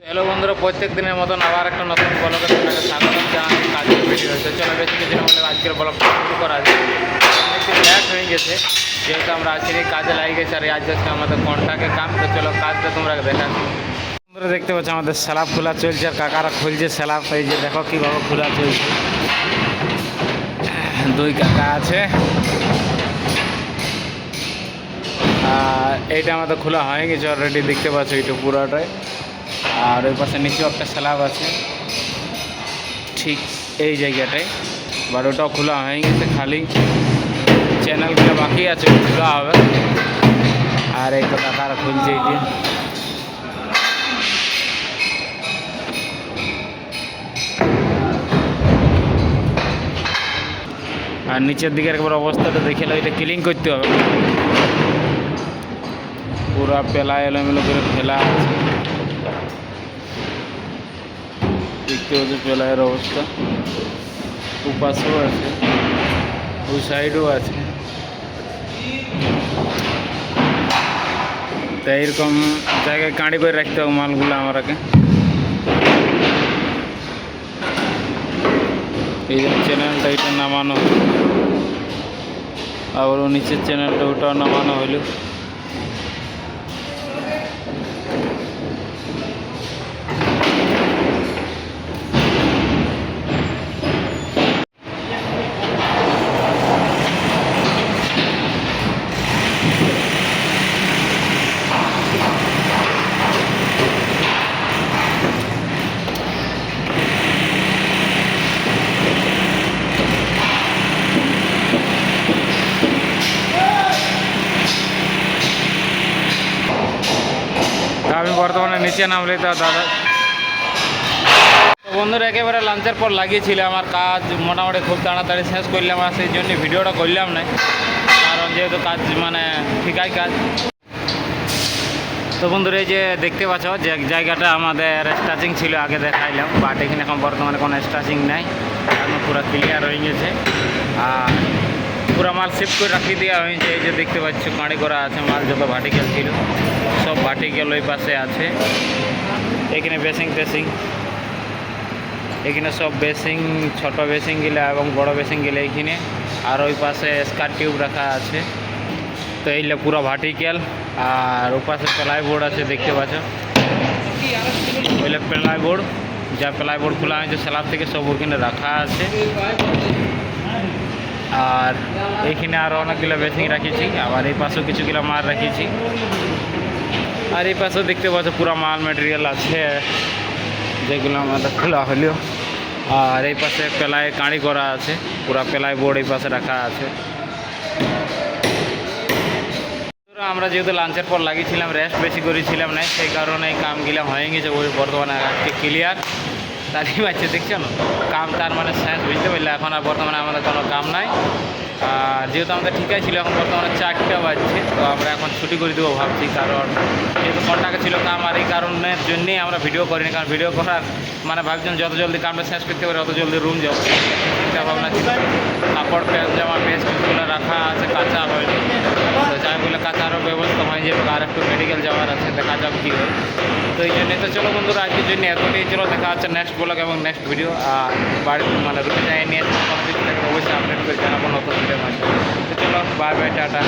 Hello বন্ধুরা, প্রত্যেক দিনের মতন আবার একটা নতুন ব্লগে আপনাকে স্বাগত জানাচ্ছি। কাজের ভিডিও হয়েছে, চলো বেশি কিছু না বলে আজকের ব্লগটা শুরু করা যায়। অনেকদিন ল্যাট হয়ে গেছে, যেহেতু আমরা আজকে কাজে লাগিয়ে গেছি আর আজ হচ্ছে আমাদের কন্ট্রাক্টের কাম। তো চলো কাজটা তোমরা দেখাচ্ছি। তোমরা দেখতে পাচ্ছ আমাদের স্ল্যাব খোলা চলছে আর কাকারা খুলছে স্ল্যাব। এই যে দেখো কীভাবে খোলা চলছে, দুই কাকা আছে। আর এইটা আমাদের খোলা হয়ে গেছে অলরেডি, দেখতে পাচ্ছ এইটা পুরোটাই। আর ওই পাশে নিচেও একটা স্ল্যাব আছে ঠিক এই জায়গাটায়, বাট ওটাও খোলা হয়ে গেছে, খালি চ্যানেলগুলো বাকি আছে, খোলা হবে। আর এই তো কাকারা খুলছে এই যে। আর নিচের দিকে একবার অবস্থাটা দেখে এলো, এটা ক্লিন করতে হবে। পুরা পেলা এলোমেলো করে ফেলা আছে, দেখতে হচ্ছে পেলায়ের অবস্থা। উপাসও আছে, ওই সাইডও আছে। তাই এরকম জায়গায় কাঁড়ি করে রাখতে হবে মালগুলো আমাকে। এই যে চ্যানেলটা এটা নামানো, আবার নিচের চ্যানেলটা ওটাও নামানো হইল। আমি বর্তমানে নিচে নামলে তো দাদা বন্ধুরা একেবারে লাঞ্চের পর লাগিয়েছিল। আমার কাজ মোটামুটি খুব তাড়াতাড়ি শেষ করলাম, আর সেই জন্য ভিডিওটা করলাম না, কারণ যেহেতু কাজ মানে ঠিকাই কাজ। তো বন্ধুরা এই যে দেখতে পাচ্ছ যে জায়গাটা আমাদের স্টাচিং ছিল, আগে দেখাইলাম, বাট এখানে এখন বর্তমানে কোনো স্টাচিং নাই, এখন পুরো ক্লিয়ার হয়ে গেছে। আর পুরো মাল শিফট করে রাখিয়ে দেওয়া হয়েছে। এই যে দেখতে পাচ্ছ কাঁড়ি করা আছে, মাল যত ভার্টিক্যাল ছিল সব ভার্টিক্যাল ওই পাশে আছে। এখানে বেসিং টেসিং, এখানে সব বেসিং, ছোট বেসিং গিলা এবং বড় বেসিং গিলা এইখানে। আর ওই পাশে স্কার টিউব রাখা আছে। তো এইগুলো পুরো ভার্টিক্যাল। আর ওই পাশে প্লাই বোর্ড আছে, দেখতে পাচ্ছ ওইগুলো প্লাই বোর্ড, যা প্লাই বোর্ড খোলা হয়েছে স্ল্যাব থেকে সব ওখানে রাখা আছে। আর এইখানে আরও অনেকগুলো বেসিং রাখিয়েছি, আবার এই পাশেও কিছুগুলো মাল রাখিয়েছি। আর এই পাশেও দেখতে পাচ্ছ পুরো মাল ম্যাটেরিয়াল আছে, যেগুলো আমাদের খোলা হলেও। আর এই পাশে পেলায় কাঁড়ি করা আছে, পুরা পেলাই বোর্ড এই পাশে রাখা আছে। আমরা যেহেতু লাঞ্চের পর লাগিয়েছিলাম, রেস্ট বেশি করেছিলাম না, সেই কারণে এই কামগুলো হয়ে গেছে। ওই বর্তমানে আজকে ক্লিয়ার তারই বাচ্চা দেখছো না, কাম তার মানে শেষ, বুঝতে পারলে। এখন আর বর্তমানে আমাদের কোনো কাম নাই। আর যেহেতু আমাদের ঠিকাই ছিল, এখন বর্তমানে 4টা বাজছে, তো আমরা এখন ছুটি করে দেবো ভাবছি, কারণ যেহেতু কন্ট্রাক্টে ছিল কাম। আর এই কারণের জন্যেই আমরা ভিডিও করিনি, কারণ ভিডিও করার মানে ভাবছেন যত জলদি কামটা শেষ করতে পারি অত জলদি রুম যাবো, চিন্তা ভাবনা ছিল। কাপড় প্যান্ট জামা পেস্টগুলো রাখা আছে, কাঁচা হয়নি, তো যাই বলে কাঁচারও ব্যবস্থা হয়ে যাবে। আর একটু মেডিকেল যাওয়ার আছে, দেখা যাক কী হয়। তো এই জন্যই তো চলো বন্ধুরা আজকের জন্য এতটাই। চলো দেখা হচ্ছে নেক্সট ব্লগ এবং নেক্সট ভিডিও। আর বাড়ির মানে রুমে যাই নিয়ে কোনো কিছু থেকে অবশ্যই আপডেট করে জানাবো নতুন ভিডিও মাঝে। তো চলো বাই বাই, টাটা।